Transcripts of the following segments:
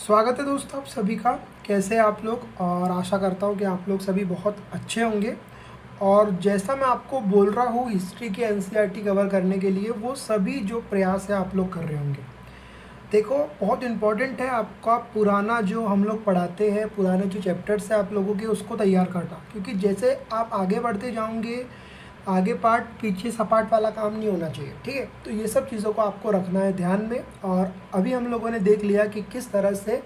स्वागत है दोस्तों आप सभी का। कैसे हैं आप लोग? और आशा करता हूँ कि आप लोग सभी बहुत अच्छे होंगे। और जैसा मैं आपको बोल रहा हूँ हिस्ट्री की एनसीईआरटी कवर करने के लिए, वो सभी जो प्रयास है आप लोग कर रहे होंगे। देखो, बहुत इम्पोर्टेंट है आपका पुराना जो हम लोग पढ़ाते हैं, पुराने जो चैप्टर्स हैं आप लोगों के, उसको तैयार करना। क्योंकि जैसे आप आगे बढ़ते जाओगे, आगे पार्ट पीछे सपाट वाला काम नहीं होना चाहिए, ठीक है। तो ये सब चीज़ों को आपको रखना है ध्यान में। और अभी हम लोगों ने देख लिया कि किस तरह से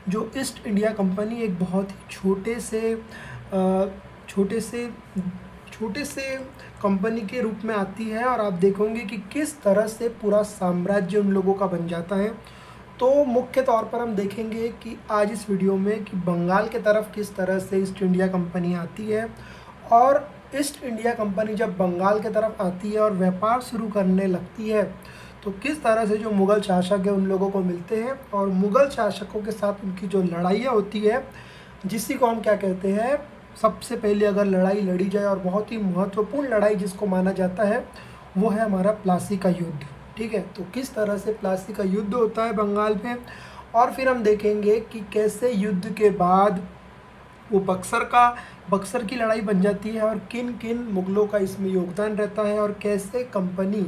जो ईस्ट इंडिया कंपनी एक बहुत ही छोटे से छोटे से कंपनी के रूप में आती है, और आप देखोगे कि किस तरह से पूरा साम्राज्य उन लोगों का बन जाता है। तो मुख्य तौर पर हम देखेंगे कि आज इस वीडियो में कि बंगाल के तरफ किस तरह से ईस्ट इंडिया कंपनी आती है, और ईस्ट इंडिया कंपनी जब बंगाल के तरफ आती है और व्यापार शुरू करने लगती है, तो किस तरह से जो मुग़ल शासक है उन लोगों को मिलते हैं, और मुग़ल शासकों के साथ उनकी जो लड़ाइयाँ होती है, जिसी को हम क्या कहते हैं, सबसे पहले अगर लड़ाई लड़ी जाए और बहुत ही महत्वपूर्ण लड़ाई जिसको माना जाता है, वो है हमारा प्लासी का युद्ध, ठीक है। तो किस तरह से प्लासी का युद्ध होता है बंगाल में, और फिर हम देखेंगे कि कैसे युद्ध के बाद वो बक्सर की लड़ाई बन जाती है, और किन किन मुग़लों का इसमें योगदान रहता है, और कैसे कंपनी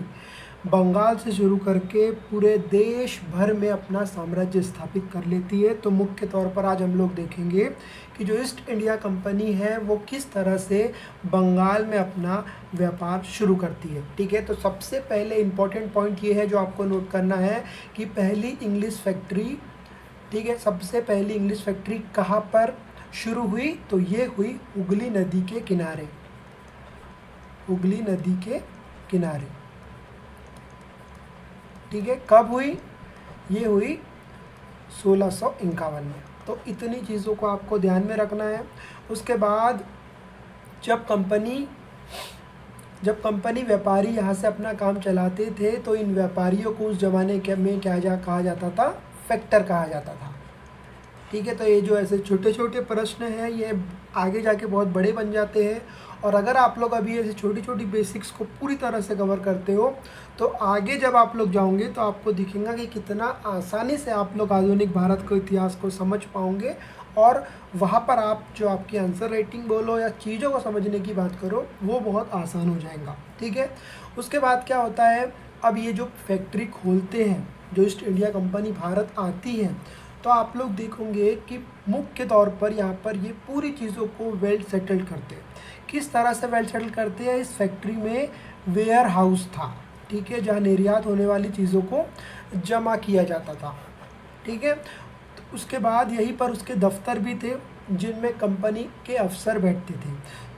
बंगाल से शुरू करके पूरे देश भर में अपना साम्राज्य स्थापित कर लेती है। तो मुख्य तौर पर आज हम लोग देखेंगे कि जो ईस्ट इंडिया कंपनी है वो किस तरह से बंगाल में अपना व्यापार शुरू करती है, ठीक है। तो सबसे पहले इम्पॉर्टेंट पॉइंट ये है जो आपको नोट करना है कि पहली इंग्लिश फैक्ट्री, ठीक है, सबसे पहली इंग्लिश फैक्ट्री कहाँ पर शुरू हुई, तो ये हुई हुगली नदी के किनारे। हुगली नदी के किनारे, ठीक है। कब हुई? ये हुई 1651 में। तो इतनी चीज़ों को आपको ध्यान में रखना है। उसके बाद जब कंपनी व्यापारी यहाँ से अपना काम चलाते थे, तो इन व्यापारियों को उस ज़माने में कहा जाता था, फैक्टर कहा जाता था, ठीक है। तो ये जो ऐसे छोटे छोटे प्रश्न हैं ये आगे जाके बहुत बड़े बन जाते हैं, और अगर आप लोग अभी ऐसे छोटी छोटी बेसिक्स को पूरी तरह से कवर करते हो, तो आगे जब आप लोग जाओगे तो आपको दिखेगा कि कितना आसानी से आप लोग आधुनिक भारत को, इतिहास को समझ पाओगे, और वहाँ पर आप जो आपकी आंसर राइटिंग बोलो या चीज़ों को समझने की बात करो, वो बहुत आसान हो जाएगा, ठीक है। उसके बाद क्या होता है, अब ये जो फैक्ट्री खोलते हैं, जो ईस्ट इंडिया कंपनी भारत आती है, तो आप लोग देखोगे कि मुख्य तौर पर यहाँ पर ये पूरी चीज़ों को वेल सेटल्ड करते हैं। किस तरह से वेल सेटल करते हैं? इस फैक्ट्री में वेयर हाउस था, ठीक है, जहाँ निर्यात होने वाली चीज़ों को जमा किया जाता था, ठीक है। तो उसके बाद यहीं पर उसके दफ्तर भी थे जिनमें कंपनी के अफसर बैठते थे।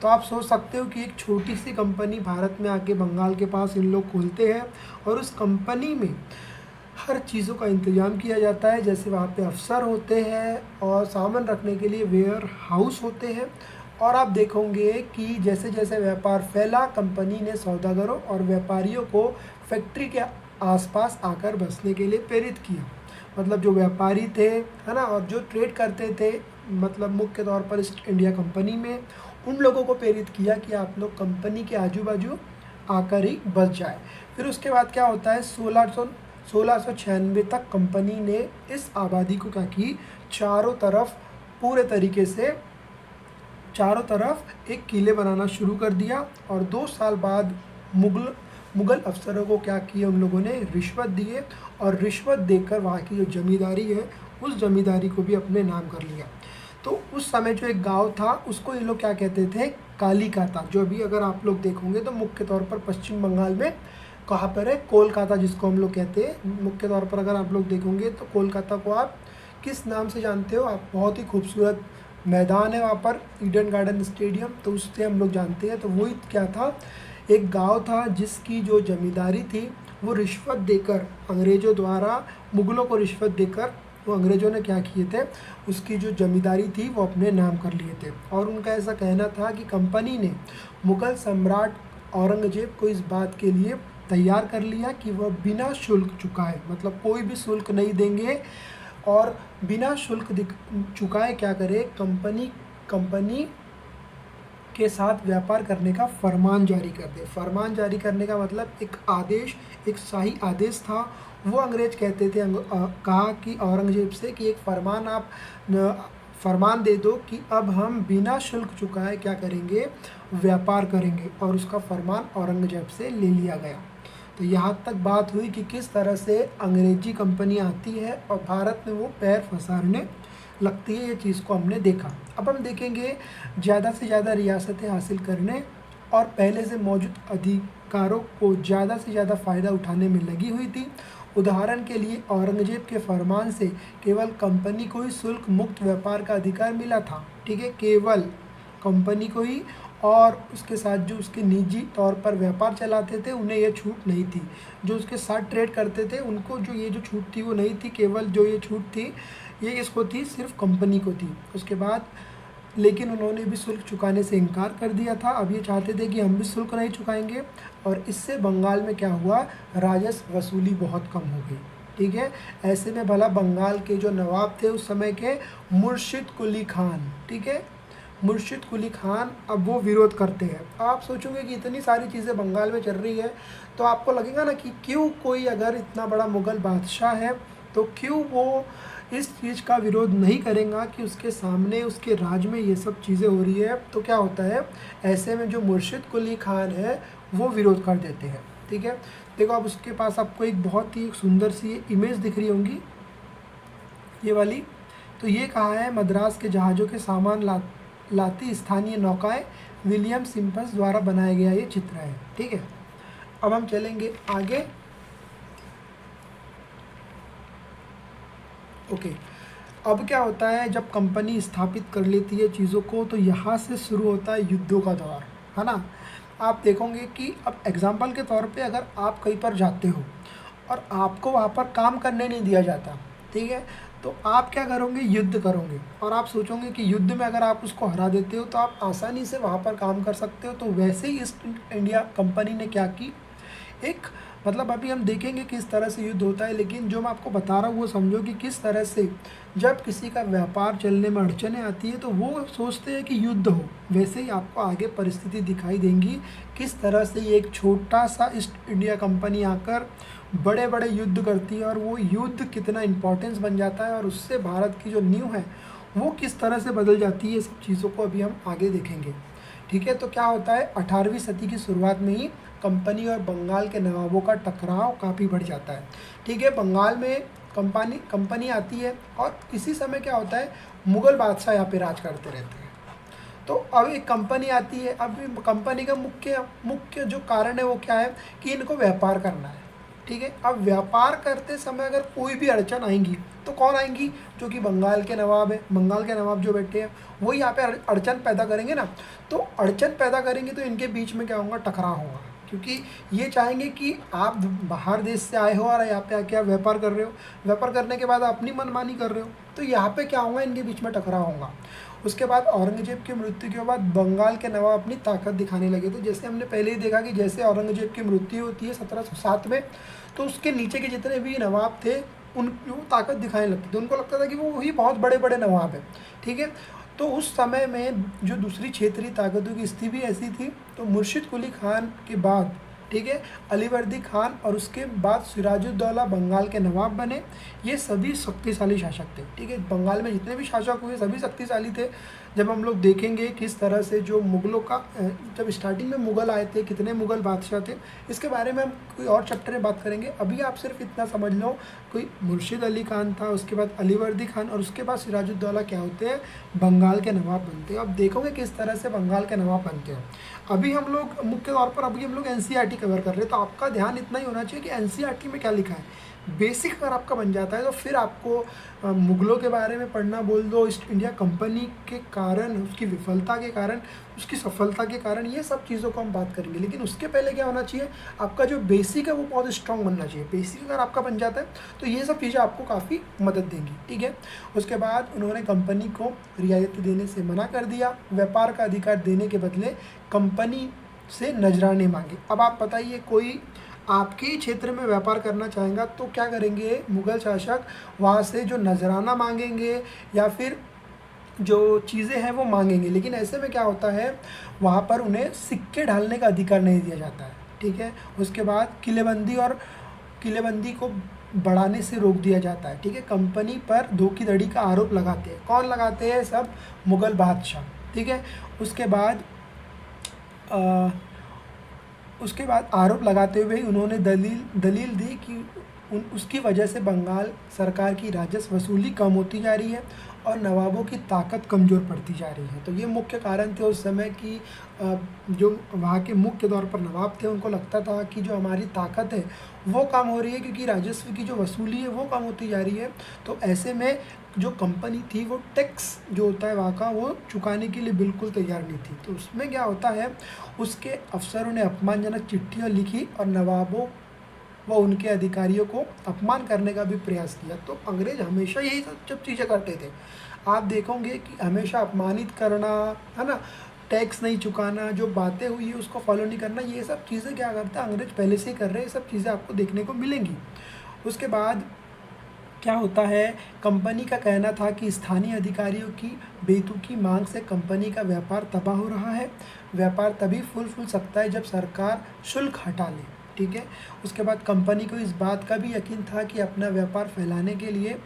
तो आप सोच सकते हो कि एक छोटी सी कंपनी भारत में आके बंगाल के पास इन लोग खोलते हैं, और उस कंपनी में हर चीज़ों का इंतज़ाम किया जाता है। जैसे वहाँ पे अफसर होते हैं और सामान रखने के लिए वेयर हाउस होते हैं। और आप देखोगे कि जैसे जैसे व्यापार फैला, कंपनी ने सौदागरों और व्यापारियों को फैक्ट्री के आसपास आकर बसने के लिए प्रेरित किया। मतलब जो व्यापारी थे, है ना, और जो ट्रेड करते थे, मतलब मुख्य तौर पर ईस्ट इंडिया कंपनी में, उन लोगों को प्रेरित किया कि आप लोग कंपनी के आजू बाजू आकर ही बस जाए। फिर उसके बाद क्या होता है, 1696 तक कंपनी ने इस आबादी को क्या की, चारों तरफ पूरे तरीके से चारों तरफ एक किले बनाना शुरू कर दिया। और 2 साल बाद मुग़ल अफसरों को क्या किया, उन लोगों ने रिश्वत दिए, और रिश्वत देकर वहाँ की जो ज़मींदारी है उस ज़मींदारी को भी अपने नाम कर लिया। तो उस समय जो एक गांव था उसको ये लोग क्या कहते थे, कालीकाता, जो अभी अगर आप लोग देखोगे तो मुख्य तौर पर पश्चिम बंगाल में कहाँ पर है, कोलकाता जिसको हम लोग कहते हैं। मुख्य तौर पर अगर आप लोग देखोगे तो कोलकाता को आप किस नाम से जानते हो? आप बहुत ही खूबसूरत मैदान है वहाँ पर, ईडन गार्डन स्टेडियम, तो उससे हम लोग जानते हैं। तो वही क्या था, एक गांव था जिसकी जो जमींदारी थी वो रिश्वत देकर, अंग्रेज़ों द्वारा मुग़लों को रिश्वत देकर, वो अंग्रेज़ों ने क्या किए थे, उसकी जो जमींदारी थी वो अपने नाम कर लिए थे। और उनका ऐसा कहना था कि कंपनी ने मुग़ल सम्राट औरंगज़ेब को इस बात के लिए तैयार कर लिया कि वह बिना शुल्क चुकाए, मतलब कोई भी शुल्क नहीं देंगे, और बिना शुल्क चुकाए क्या करे, कंपनी के साथ व्यापार करने का फरमान जारी कर दे। फरमान जारी करने का मतलब एक आदेश, एक शाही आदेश था, वो अंग्रेज कहते थे कहा कि औरंगजेब से कि एक फरमान दे दो कि अब हम बिना शुल्क चुकाए क्या करेंगे, व्यापार करेंगे, और उसका फरमान औरंगजेब से ले लिया गया। तो यहाँ तक बात हुई कि किस तरह से अंग्रेजी कंपनी आती है और भारत में वो पैर फंसाने लगती है। ये चीज़ को हमने देखा। अब हम देखेंगे ज़्यादा से ज़्यादा रियासतें हासिल करने और पहले से मौजूद अधिकारों को ज़्यादा से ज़्यादा फ़ायदा उठाने में लगी हुई थी। उदाहरण के लिए औरंगजेब के फरमान से केवल कंपनी को ही शुल्क मुक्त व्यापार का अधिकार मिला था, ठीक है, केवल कंपनी को ही, और उसके साथ जो उसके निजी तौर पर व्यापार चलाते थे उन्हें यह छूट नहीं थी। जो उसके साथ ट्रेड करते थे उनको जो ये जो छूट थी वो नहीं थी, केवल जो ये छूट थी ये किसको थी, सिर्फ कंपनी को थी। उसके बाद लेकिन उन्होंने भी शुल्क चुकाने से इनकार कर दिया था। अब ये चाहते थे कि हम भी शुल्क नहीं चुकाएंगे, और इससे बंगाल में क्या हुआ, राजस्व वसूली बहुत कम हो गई, ठीक है। ऐसे में भला बंगाल के जो नवाब थे उस समय के, मुर्शिद कुली खान, ठीक है, मुर्शिद कुली खान, अब वो विरोध करते हैं। आप सोचोगे कि इतनी सारी चीज़ें बंगाल में चल रही है तो आपको लगेगा ना कि क्यों कोई अगर इतना बड़ा मुग़ल बादशाह है तो क्यों वो इस चीज़ का विरोध नहीं करेगा कि उसके सामने उसके राज में ये सब चीज़ें हो रही है। तो क्या होता है, ऐसे में जो मुर्शिद कुली खान है वो विरोध कर देते हैं, ठीक है। देखो अब उसके पास आपको एक बहुत ही सुंदर सी इमेज दिख रही होंगी, ये वाली। तो ये कहा है, मद्रास के जहाज़ों के सामान लाती स्थानीय नौकाएं विलियम सिम्पस द्वारा बनाया गया ये चित्र है, ठीक है। अब हम चलेंगे आगे। ओके, अब क्या होता है, जब कंपनी स्थापित कर लेती है चीज़ों को तो यहाँ से शुरू होता है युद्धों का दौर, है ना। आप देखोगे कि अब एग्जाम्पल के तौर पे अगर आप कहीं पर जाते हो और आपको वहाँ पर काम करने नहीं दिया जाता, ठीक है, तो आप क्या करोगे, युद्ध करोगे, और आप सोचोगे कि युद्ध में अगर आप उसको हरा देते हो तो आप आसानी से वहाँ पर काम कर सकते हो। तो वैसे ही ईस्ट इंडिया कंपनी ने क्या की, एक मतलब अभी हम देखेंगे किस तरह से युद्ध होता है, लेकिन जो मैं आपको बता रहा हूँ वो समझो कि किस तरह से जब किसी का व्यापार चलने में अड़चने आती है तो वो सोचते हैं कि युद्ध हो। वैसे ही आपको आगे परिस्थिति दिखाई देंगी किस तरह से एक छोटा सा ईस्ट इंडिया कंपनी आकर बड़े बड़े युद्ध करती है, और वो युद्ध कितना इम्पोर्टेंस बन जाता है और उससे भारत की जो नींव है वो किस तरह से बदल जाती है। ये सब चीज़ों को अभी हम आगे देखेंगे, ठीक है। तो क्या होता है, 18वीं सदी की शुरुआत में ही कंपनी और बंगाल के नवाबों का टकराव काफ़ी बढ़ जाता है, ठीक है। बंगाल में कंपनी आती है और इसी समय क्या होता है, मुग़ल बादशाह यहाँ पे राज करते रहते हैं। तो अब एक कंपनी आती है। अब कंपनी का मुख्य जो कारण है वो क्या है कि इनको व्यापार करना है, ठीक है। अब व्यापार करते समय अगर कोई भी अड़चन आएंगी तो कौन आएंगी, जो कि बंगाल के नवाब है। बंगाल के नवाब जो बैठे हैं वो यहाँ पे अड़चन पैदा करेंगे ना। तो अड़चन पैदा करेंगे तो इनके बीच में क्या होगा, टकराव होगा, क्योंकि ये चाहेंगे कि आप बाहर देश से आए हो और यहाँ पे आके आप व्यापार कर रहे हो, व्यापार करने के बाद अपनी मनमानी कर रहे हो, तो यहाँ पे क्या होगा, इनके बीच में टकराव होगा। उसके बाद औरंगजेब की मृत्यु के बाद बंगाल के नवाब अपनी ताकत दिखाने लगे थे। जैसे हमने पहले ही देखा कि जैसे औरंगजेब की मृत्यु होती है 1707 में, तो उसके नीचे के जितने भी नवाब थे उन वो ताकत दिखाने लगते थे। उनको लगता था कि वो ही बहुत बड़े बड़े नवाब हैं, ठीक है। तो उस समय में जो दूसरी क्षेत्रीय ताकतों की स्थिति भी ऐसी थी। तो मुर्शिद कुली खान के बाद, ठीक है, अलीवर्दी खान और उसके बाद सिराजुद्दौला बंगाल के नवाब बने। ये सभी शक्तिशाली शासक थे, ठीक है। बंगाल में जितने भी शासक हुए सभी शक्तिशाली थे। जब हम लोग देखेंगे किस तरह से जो मुग़लों का, जब स्टार्टिंग में मुग़ल आए थे, कितने मुग़ल बादशाह थे, इसके बारे में हम कोई और चैप्टर में बात करेंगे। अभी आप सिर्फ इतना समझ लो, कोई मुर्शिद अली खान था, उसके बाद अलीवर्दी खान और उसके बाद सिराजुद्दौला क्या होते हैं, बंगाल के नवाब बनते हैं। अब देखोगे किस तरह से बंगाल के नवाब बनते हैं। अभी हम लोग मुख्य तौर पर अभी हम लोग एनसीईआरटी कवर कर रहे हैं, तो आपका ध्यान इतना ही होना चाहिए कि एनसीईआरटी में क्या लिखा है। बेसिक अगर आपका बन जाता है तो फिर आपको मुग़लों के बारे में पढ़ना बोल दो, ईस्ट इंडिया कंपनी के कारण, उसकी विफलता के कारण, उसकी सफलता के कारण, ये सब चीज़ों को हम बात करेंगे। लेकिन उसके पहले क्या होना चाहिए, आपका जो बेसिक है वो बहुत स्ट्रॉन्ग बनना चाहिए। बेसिक अगर आपका बन जाता है तो ये सब चीज़ें आपको काफ़ी मदद देंगी, ठीक है। उसके बाद उन्होंने कंपनी को रियायत देने से मना कर दिया, व्यापार का अधिकार देने के बदले कंपनी से नजराने मांगे। अब आप बताइए, कोई आपके ही क्षेत्र में व्यापार करना चाहेगा तो क्या करेंगे मुग़ल शासक, वहाँ से जो नजराना मांगेंगे या फिर जो चीज़ें हैं वो मांगेंगे। लेकिन ऐसे में क्या होता है, वहाँ पर उन्हें सिक्के ढालने का अधिकार नहीं दिया जाता है, ठीक है। उसके बाद किलेबंदी को बढ़ाने से रोक दिया जाता है। ठीक है, कंपनी पर धोखाधड़ी का आरोप लगाते हैं। कौन लगाते हैं? सब मुग़ल बादशाह। ठीक है, उसके बाद अ, आरोप लगाते हुए उन्होंने दलील दलील दी कि उसकी वजह से बंगाल सरकार की राजस्व वसूली कम होती जा रही है और नवाबों की ताकत कमज़ोर पड़ती जा रही है। तो ये मुख्य कारण थे उस समय की। जो वहाँ के मुख्य तौर पर नवाब थे, उनको लगता था कि जो हमारी ताकत है वो कम हो रही है, क्योंकि राजस्व की जो वसूली है वो कम होती जा रही है। तो ऐसे में जो कंपनी थी वो टैक्स जो होता है वहाँ का, वो चुकाने के लिए बिल्कुल तैयार नहीं थी। तो उसमें क्या होता है, उसके अफसरों ने अपमानजनक चिट्ठियाँ लिखी और नवाबों व उनके अधिकारियों को अपमान करने का भी प्रयास किया। तो अंग्रेज हमेशा यही सब चीज़ें करते थे। आप देखोगे कि हमेशा अपमानित करना, है ना, टैक्स नहीं चुकाना, जो बातें हुई है उसको फॉलो नहीं करना, ये सब चीज़ें क्या करता है अंग्रेज पहले से ही कर रहे हैं। ये सब चीज़ें आपको देखने को मिलेंगी। उसके बाद क्या होता है, कंपनी का कहना था कि स्थानीय अधिकारियों की बेतुकी मांग से कंपनी का व्यापार तबाह हो रहा है। व्यापार तभी फूल सकता है जब सरकार शुल्क हटा ले। ठीक है, उसके बाद कंपनी को इस बात का भी यकीन था कि अपना व्यापार फैलाने के लिए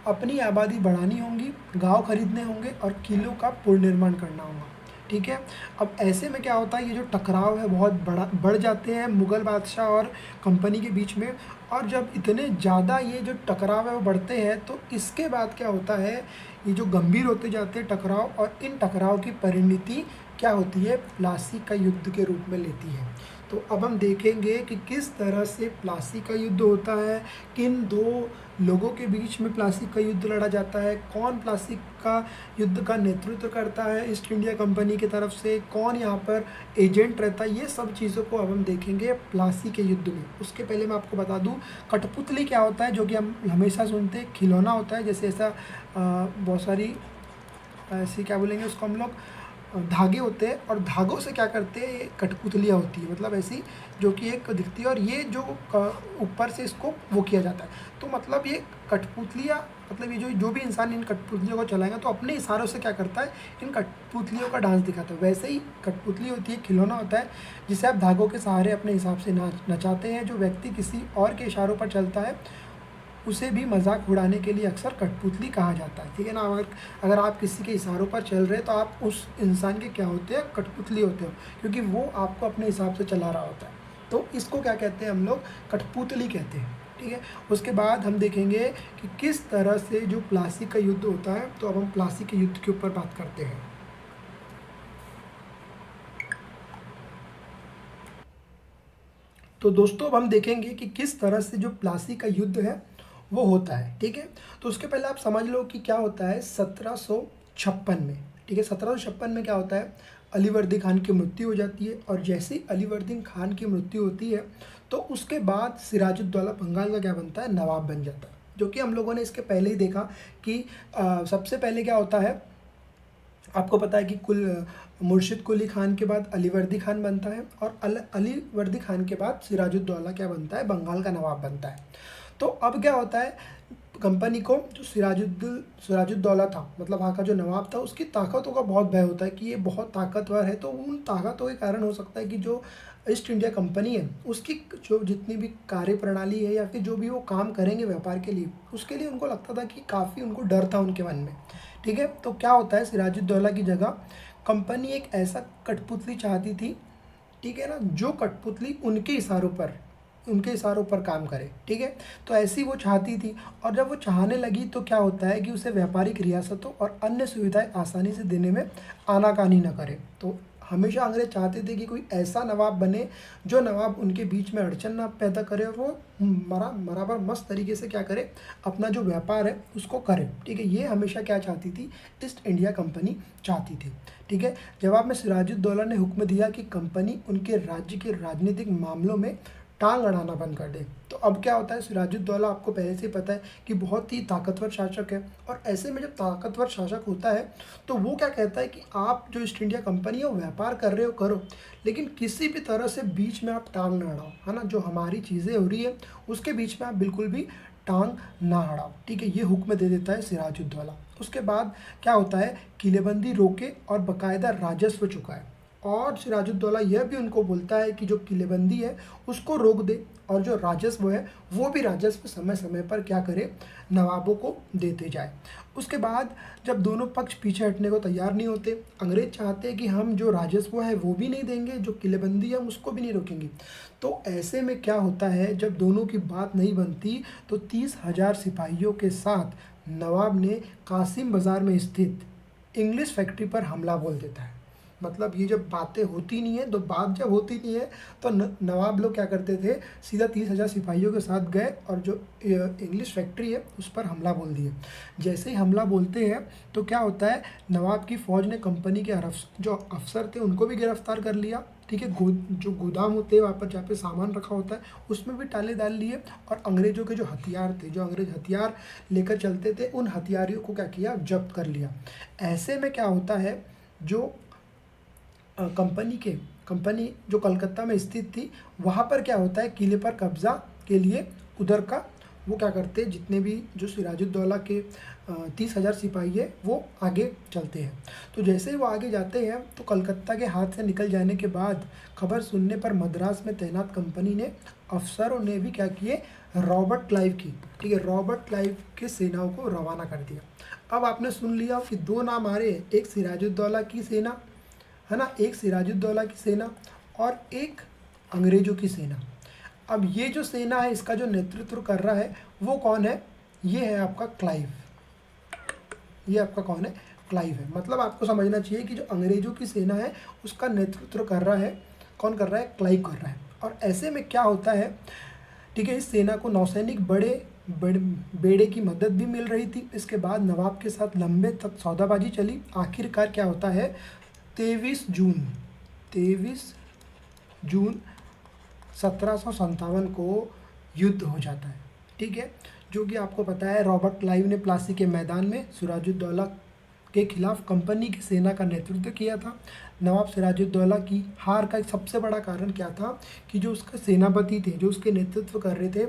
अपनी आबादी बढ़ानी होगी, गांव खरीदने होंगे और किलों का पुनर्निर्माण करना होगा। ठीक है, अब ऐसे में क्या होता है, ये जो टकराव है बहुत बढ़ जाते हैं मुग़ल बादशाह और कंपनी के बीच में। और जब इतने ज़्यादा ये जो टकराव है वो बढ़ते हैं, तो इसके बाद क्या होता है, ये जो गंभीर होते जाते हैं टकराव, और इन टकराव की परिणति क्या होती है, प्लासी का युद्ध के रूप में लेती है। तो अब हम देखेंगे कि किस तरह से प्लासी का युद्ध होता है, किन दो लोगों के बीच में प्लासी का युद्ध लड़ा जाता है, कौन प्लासी का युद्ध का नेतृत्व करता है ईस्ट इंडिया कंपनी की तरफ से, कौन यहाँ पर एजेंट रहता है, ये सब चीज़ों को अब हम देखेंगे प्लासी के युद्ध में। उसके पहले मैं आपको बता दूँ कठपुतली क्या होता है, जो कि हम हमेशा सुनते हैं, खिलौना होता है। जैसे ऐसा बहुत सारी ऐसी क्या बोलेंगे उसको हम लोग, धागे होते हैं, और धागों से क्या करते हैं, ये कठपुतलियाँ होती है, मतलब ऐसी जो कि एक दिखती है, और ये जो ऊपर से इसको वो किया जाता है। तो मतलब ये कठपुतलियाँ, मतलब ये जो भी इंसान इन कठपुतलियों को चलाएगा तो अपने इशारों से क्या करता है, इन कठपुतलियों का डांस दिखाता है। वैसे ही कठपुतली होती है, खिलौना होता है, जिसे आप धागों के सहारे अपने हिसाब से नचाते हैं। जो व्यक्ति किसी और के इशारों पर चलता है उसे भी मजाक उड़ाने के लिए अक्सर कठपुतली कहा जाता है। ठीक है ना, अगर आप किसी के इशारों पर चल रहे हैं तो आप उस इंसान के क्या होते हैं, कठपुतली होते हो, क्योंकि वो आपको अपने हिसाब से चला रहा होता है। तो इसको क्या कहते हैं हम लोग, कठपुतली कहते हैं। ठीक है, उसके बाद हम देखेंगे कि किस तरह से जो प्लासी का युद्ध होता है। तो अब हम प्लासी के युद्ध के ऊपर बात करते हैं। तो दोस्तों अब हम देखेंगे कि किस तरह से जो प्लासी का युद्ध है वो होता है। ठीक है, तो उसके पहले आप समझ लो कि क्या होता है 1756 में। ठीक है, 1756 में क्या होता है, अलीवर्दी खान की मृत्यु हो जाती है, और जैसे ही अलीवर्दी खान की मृत्यु होती है तो उसके बाद सिराजुद्दौला बंगाल का क्या बनता है, नवाब बन जाता है। जो कि हम लोगों ने इसके पहले ही देखा कि सबसे पहले क्या होता है, आपको पता है कि मुर्शिद कुली खान के बाद अलीवर्दी खान बनता है, और अलीवर्दी खान के बाद सिराजुद्दौला क्या बनता है, बंगाल का नवाब बनता है। तो अब क्या होता है, कंपनी को जो सिराजुद्दौला था, मतलब वहाँ का जो नवाब था, उसकी ताकतों का बहुत भय होता है कि ये बहुत ताकतवर है। तो उन ताकतों के कारण हो सकता है कि जो ईस्ट इंडिया कंपनी है उसकी जो जितनी भी कार्य प्रणाली है, या फिर जो भी वो काम करेंगे व्यापार के लिए, उसके लिए उनको लगता था कि काफ़ी उनको डर था उनके मन में। ठीक है, तो क्या होता है, सिराजुद्दौला की जगह कंपनी एक ऐसा कठपुतली चाहती थी, ठीक है ना, जो कठपुतली उनके इशारों पर काम करे। ठीक है, तो ऐसी वो चाहती थी, और जब वो चाहने लगी तो क्या होता है कि उसे व्यापारिक रियासतों और अन्य सुविधाएं आसानी से देने में आनाकानी न करे। तो हमेशा अंग्रेज चाहते थे कि कोई ऐसा नवाब बने जो नवाब उनके बीच में अड़चन ना पैदा करे, और वो बराबर मस्त तरीके से क्या करे, अपना जो व्यापार है उसको करे। ठीक है, ये हमेशा क्या चाहती थी, ईस्ट इंडिया कंपनी चाहती थी। ठीक है, जवाब में सिराजुद्दौला ने हुक्म दिया कि कंपनी उनके राज्य के राजनीतिक मामलों में टांग अड़ाना बंद कर दे। तो अब क्या होता है, सिराजुद्दौला आपको पहले से पता है कि बहुत ही ताकतवर शासक है, और ऐसे में जब ताकतवर शासक होता है तो वो क्या कहता है कि आप जो ईस्ट इंडिया कंपनी है वो व्यापार कर रहे हो करो, लेकिन किसी भी तरह से बीच में आप टांग ना अड़ाओ, है ना, जो हमारी चीज़ें हो रही है उसके बीच में आप बिल्कुल भी टांग ना अड़ाओ। ठीक है, ये हुक्म दे देता है सिराजुद्दौला। उसके बाद क्या होता है, किलेबंदी रोके और बाकायदा राजस्व चुकाए, और सिराजुद्दौला यह भी उनको बोलता है कि जो किलेबंदी है उसको रोक दे और जो राजस्व है वो भी राजस्व समय समय पर क्या करे, नवाबों को देते जाए। उसके बाद जब दोनों पक्ष पीछे हटने को तैयार नहीं होते, अंग्रेज चाहते हैं कि हम जो राजस्व है वो भी नहीं देंगे, जो किलेबंदी है हम उसको भी नहीं रोकेंगे। तो ऐसे में क्या होता है, जब दोनों की बात नहीं बनती तो 30,000 सिपाहियों के साथ नवाब ने कासिम बाज़ार में स्थित इंग्लिश फैक्ट्री पर हमला बोल देता है। मतलब ये जब बातें होती नहीं है, तो बात जब होती नहीं है तो नवाब लोग क्या करते थे, सीधा 30,000 सिपाहियों के साथ गए और जो इंग्लिश फैक्ट्री है उस पर हमला बोल दिए। जैसे ही हमला बोलते हैं तो क्या होता है, नवाब की फ़ौज ने कंपनी के जो अफसर थे उनको भी गिरफ्तार कर लिया। ठीक है, जो गोदाम होते हैं वहाँ पर जहाँ पे सामान रखा होता है उसमें भी ताले डाल लिए, और अंग्रेज़ों के जो हथियार थे, जो अंग्रेज हथियार लेकर चलते थे, उन हथियारों को क्या किया, जब्त कर लिया। ऐसे में क्या होता है, जो कंपनी जो कलकत्ता में स्थित थी वहाँ पर क्या होता है, किले पर कब्ज़ा के लिए उधर का वो क्या करते हैं, जितने भी जो सिराजुद्दौला के 30,000 सिपाही है वो आगे चलते हैं। तो जैसे ही वो आगे जाते हैं तो कलकत्ता के हाथ से निकल जाने के बाद खबर सुनने पर मद्रास में तैनात कंपनी ने अफसरों ने भी क्या किए, रॉबर्ट क्लाइव की, ठीक है, रॉबर्ट क्लाइव के सेनाओं को रवाना कर दिया। अब आपने सुन लिया कि दो नाम आ रहे हैं, एक सिराजुद्दौला की सेना है ना, एक सिराजुद्दौला की सेना और एक अंग्रेज़ों की सेना। अब ये जो सेना है इसका जो नेतृत्व कर रहा है वो कौन है, ये है आपका क्लाइव। ये आपका कौन है, क्लाइव है। मतलब आपको समझना चाहिए कि जो अंग्रेज़ों की सेना है उसका नेतृत्व कर रहा है, कौन कर रहा है, क्लाइव कर रहा है। और ऐसे में क्या होता है, ठीक है, इस सेना को नौसैनिक बेड़े की मदद भी मिल रही थी। इसके बाद नवाब के साथ लंबे तक सौदाबाजी चली। आखिरकार क्या होता है, 23 जून 1757 को युद्ध हो जाता है। ठीक है, जो कि आपको पता है रॉबर्ट क्लाइव ने प्लासी के मैदान में सिराजुद्दौला के खिलाफ कंपनी की सेना का नेतृत्व किया था। नवाब सिराजुद्दौला की हार का एक सबसे बड़ा कारण क्या था कि जो उसका सेनापति थे, जो उसके नेतृत्व कर रहे थे,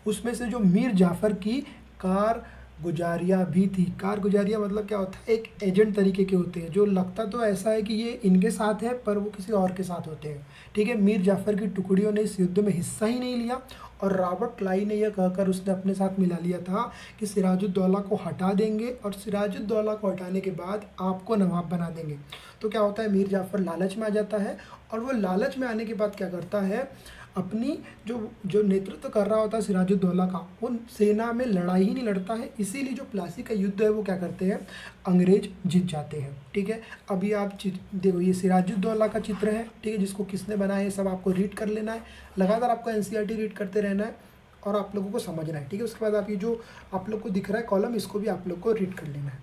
उसमें से जो मीर जाफ़र की कारगुजारियाँ भी थी। कारगुजारियाँ मतलब क्या होता है, एक एजेंट तरीके के होते हैं, जो लगता तो ऐसा है कि ये इनके साथ है पर वो किसी और के साथ होते हैं। ठीक है, मीर जाफ़र की टुकड़ियों ने इस युद्ध में हिस्सा ही नहीं लिया और रॉबर्ट क्लाइव ने यह कहकर उसने अपने साथ मिला लिया था कि सिराजुद्दौला को हटा देंगे और सिराजुद्दौला को हटाने के बाद आपको नवाब बना देंगे। तो क्या होता है, मीर जाफ़र लालच में आ जाता है और वो लालच में आने के बाद क्या करता है, अपनी जो नेतृत्व कर रहा होता है सिराजुद्दौला का, वो सेना में लड़ाई ही नहीं लड़ता है। इसीलिए जो प्लासी का युद्ध है वो क्या करते हैं, अंग्रेज जीत जाते हैं। ठीक है, अभी आप देखो ये सिराजुद्दौला का चित्र है, ठीक है, जिसको किसने बनाया है सब आपको रीड कर लेना है। लगातार आपको एनसीईआरटी रीड करते रहना है और आप लोगों को समझना है। ठीक है, उसके बाद आप ये जो आप लोग को दिख रहा है कॉलम, इसको भी आप लोग को रीड कर लेना है।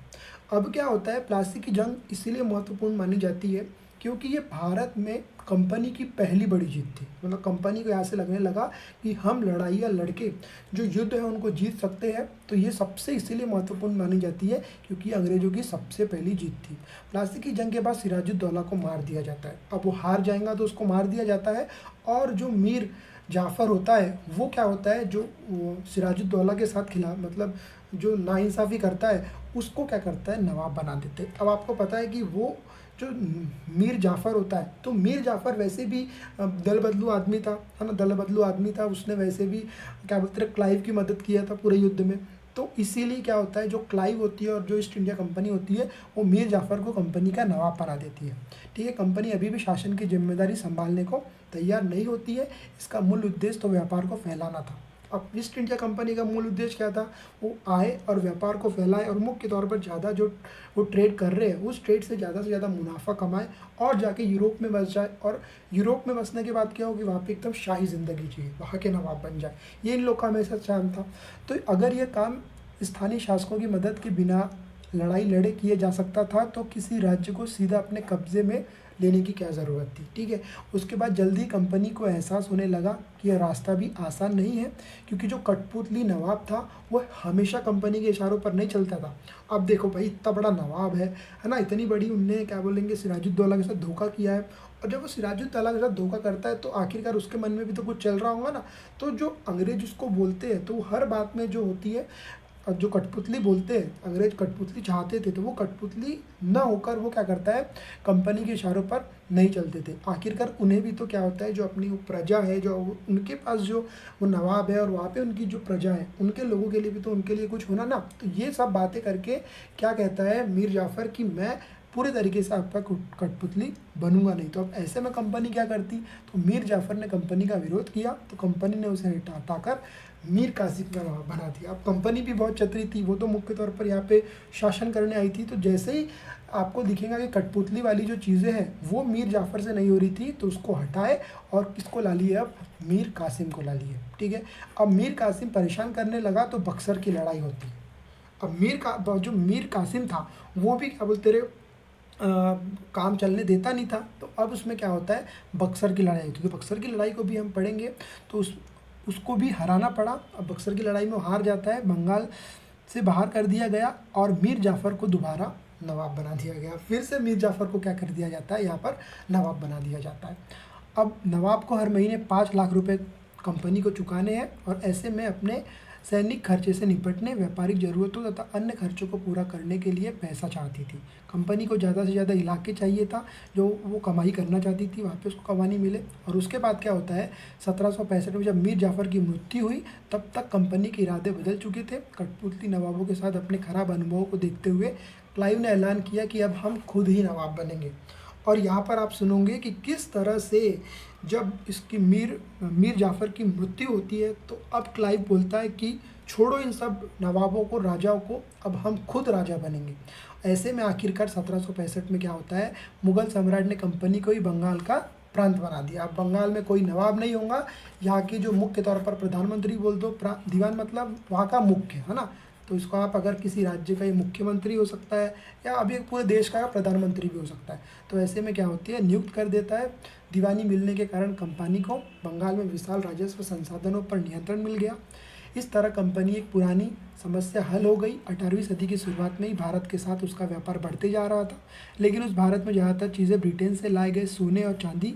अब क्या होता है, प्लासी की जंग इसीलिए महत्वपूर्ण मानी जाती है क्योंकि ये भारत में कंपनी की पहली बड़ी जीत थी। मतलब कंपनी को यहाँ से लगने लगा कि हम लड़ाइयाँ लड़के जो युद्ध है उनको जीत सकते हैं। तो ये सबसे इसीलिए महत्वपूर्ण मानी जाती है क्योंकि अंग्रेज़ों की सबसे पहली जीत थी। प्लासी की जंग के बाद सिराजुद्दौला को मार दिया जाता है। अब वो हार जाएगा तो उसको मार दिया जाता है और जो मीर जाफ़र होता है वो क्या होता है, जो सिराजुद्दौला के साथ खिलाफ मतलब जो नाइंसाफ़ी करता है उसको क्या करता है, नवाब बना देते हैं। अब आपको पता है कि वो जो मीर जाफ़र होता है, तो मीर जाफ़र वैसे भी दल बदलू आदमी था, है ना, दल बदलू आदमी था। उसने वैसे भी क्या बोलते हैं, क्लाइव की मदद किया था पूरे युद्ध में। तो इसीलिए क्या होता है, जो क्लाइव होती है और जो ईस्ट इंडिया कंपनी होती है वो मीर जाफ़र को कंपनी का नवाब बना देती है। ठीक है, कंपनी अभी भी शासन की जिम्मेदारी संभालने को तैयार नहीं होती है। इसका मूल उद्देश्य तो व्यापार को फैलाना था। अब ईस्ट इंडिया कंपनी का मूल उद्देश्य क्या था, वो आए और व्यापार को फैलाए और मुख्य तौर पर ज़्यादा जो वो ट्रेड कर रहे हैं उस ट्रेड से ज़्यादा मुनाफा कमाए और जाके यूरोप में बस जाए। और यूरोप में बसने के बाद क्या होगी, वहाँ पे एकदम शाही ज़िंदगी चाहिए, वहाँ के नवाब बन जाए। ये इन लोग का हमेशा चाह था। तो अगर ये काम स्थानीय शासकों की मदद के बिना लड़ाई लड़े किए जा सकता था तो किसी राज्य को सीधा अपने कब्ज़े में लेने की क्या ज़रूरत थी। ठीक है, उसके बाद जल्दी कंपनी को एहसास होने लगा कि यह रास्ता भी आसान नहीं है क्योंकि जो कठपुतली नवाब था वो हमेशा कंपनी के इशारों पर नहीं चलता था। अब देखो भाई, इतना बड़ा नवाब है ना, इतनी बड़ी उनने क्या बोलेंगे सिराजुद्दौला के साथ धोखा किया है और जब वो सिराजुद्दौला के साथ धोखा करता है तो आखिरकार उसके मन में भी तो कुछ चल रहा होगा ना। तो जो अंग्रेज उसको बोलते हैं तो हर बात में जो होती है और जो कठपुतली बोलते हैं, अंग्रेज कठपुतली चाहते थे, तो वो कठपुतली न होकर वो क्या करता है, कंपनी के इशारों पर नहीं चलते थे। आखिरकार उन्हें भी तो क्या होता है, जो अपनी वो प्रजा है, जो उनके पास जो वो नवाब है और वहाँ पे उनकी जो प्रजा है, उनके लोगों के लिए भी तो उनके लिए कुछ होना ना। तो ये सब बातें करके क्या कहता है मीर जाफ़र कि मैं पूरे तरीके से आपका कठपुतली बनूंगा नहीं। तो अब ऐसे में कंपनी क्या करती, तो मीर जाफ़र ने कंपनी का विरोध किया, तो कंपनी ने उसे हटाकर मीर कासिम का नवाब बना दिया। अब कंपनी भी बहुत चतुरी थी, वो तो मुख्य तौर पर यहाँ पे शासन करने आई थी। तो जैसे ही आपको दिखेगा कि कठपुतली वाली जो चीज़ें हैं वो मीर जाफ़र से नहीं हो रही थी, तो उसको हटाए और किसको ला लिए, अब मीर कासिम को ला लिए। ठीक है, अब मीर कासिम परेशान करने लगा तो बक्सर की लड़ाई होती। अब जो मीर कासिम था वो भी क्या बोलते रहे, काम चलने देता नहीं था। तो अब उसमें क्या होता है, बक्सर की लड़ाई होती है। तो बक्सर की लड़ाई को भी हम पढ़ेंगे, तो उसको भी हराना पड़ा। अब बक्सर की लड़ाई में वो हार जाता है, बंगाल से बाहर कर दिया गया और मीर जाफ़र को दोबारा नवाब बना दिया गया। फिर से मीर जाफ़र को क्या कर दिया जाता है, यहाँ पर नवाब बना दिया जाता है। अब नवाब को हर महीने 5 लाख रुपए कंपनी को चुकाने हैं और ऐसे में अपने सैनिक खर्चे से निपटने, व्यापारिक ज़रूरतों तथा अन्य खर्चों को पूरा करने के लिए पैसा चाहती थी। कंपनी को ज़्यादा से ज़्यादा इलाके चाहिए था, जो वो कमाई करना चाहती थी, वहाँ पे उसको कमानी मिले। और उसके बाद क्या होता है, 1765 में जब मीर जाफ़र की मृत्यु हुई, तब तक कंपनी के इरादे बदल चुके थे। कठपुतली नवाबों के साथ अपने खराब अनुभवों को देखते हुए क्लाइव ने ऐलान किया कि अब हम खुद ही नवाब बनेंगे। और यहाँ पर आप सुनोगे कि किस तरह से जब इसकी मीर जाफ़र की मृत्यु होती है, तो अब क्लाइव बोलता है कि छोड़ो इन सब नवाबों को, राजाओं को, अब हम खुद राजा बनेंगे। ऐसे में आखिरकार 1765 में क्या होता है, मुग़ल सम्राट ने कंपनी को ही बंगाल का प्रांत बना दिया। अब बंगाल में कोई नवाब नहीं होगा, यहाँ की जो मुख्य तौर पर प्रधानमंत्री बोल दो, दीवान मतलब वहाँ का मुख्य है ना। तो इसको आप अगर किसी राज्य का ये मुख्यमंत्री हो सकता है या अभी एक पूरे देश का प्रधानमंत्री भी हो सकता है। तो ऐसे में क्या होती है, नियुक्त कर देता है। दीवानी मिलने के कारण कंपनी को बंगाल में विशाल राजस्व संसाधनों पर नियंत्रण मिल गया। इस तरह कंपनी एक पुरानी समस्या हल हो गई। 18वीं सदी की शुरुआत में ही भारत के साथ उसका व्यापार बढ़ते जा रहा था, लेकिन उस भारत में ज़्यादातर चीज़ें ब्रिटेन से लाए गए सोने और चांदी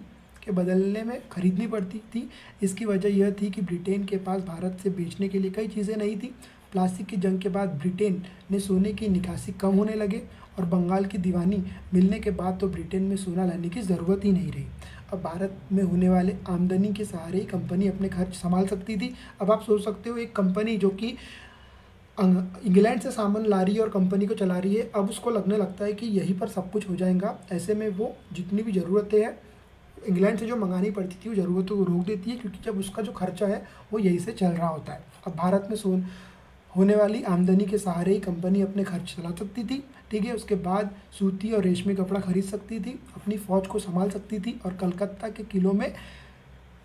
के बदलने में खरीदनी पड़ती थी। इसकी वजह यह थी कि ब्रिटेन के पास भारत से बेचने के लिए कई चीज़ें नहीं थी। प्लास्टिक की जंग के बाद ब्रिटेन ने सोने की निकासी कम होने लगे और बंगाल की दीवानी मिलने के बाद तो ब्रिटेन में सोना लाने की ज़रूरत ही नहीं रही। अब भारत में होने वाले आमदनी के सहारे ही कंपनी अपने खर्च संभाल सकती थी। अब आप सोच सकते हो, एक कंपनी जो कि इंग्लैंड से सामान ला रही है और कंपनी को चला रही है, अब उसको लगने लगता है कि यहीं पर सब कुछ हो जाएगा। ऐसे में वो जितनी भी ज़रूरतें हैं इंग्लैंड से जो मंगानी पड़ती थी, वो ज़रूरतों को रोक देती है, क्योंकि जब उसका जो खर्चा है वो यहीं से चल रहा होता है। अब भारत में होने वाली आमदनी के सहारे ही कंपनी अपने खर्च चला सकती थी। ठीक है, उसके बाद सूती और रेशमी कपड़ा खरीद सकती थी, अपनी फ़ौज को संभाल सकती थी और कलकत्ता के किलों में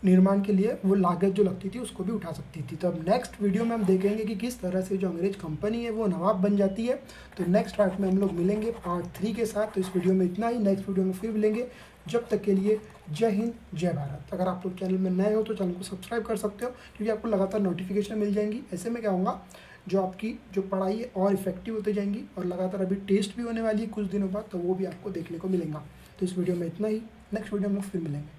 निर्माण के लिए वो लागत जो लगती थी उसको भी उठा सकती थी। तो अब नेक्स्ट वीडियो में हम देखेंगे कि किस तरह से जो अंग्रेज कंपनी है वो नवाब बन जाती है। तो नेक्स्ट पार्ट में हम लोग मिलेंगे पार्ट 3 के साथ। तो इस वीडियो में इतना ही, नेक्स्ट वीडियो में फिर मिलेंगे। जब तक के लिए जय हिंद, जय भारत। अगर आप लोग चैनल में नए हो तो चैनल को सब्सक्राइब कर सकते हो, क्योंकि आपको लगातार नोटिफिकेशन मिल जाएंगी। ऐसे में क्या होगा, जो आपकी जो पढ़ाई है और इफेक्टिव होती जाएंगी, और लगातार अभी टेस्ट भी होने वाली है कुछ दिनों बाद, तो वो भी आपको देखने को मिलेगा। तो इस वीडियो में इतना ही, नेक्स्ट वीडियो में फिर मिलेंगे।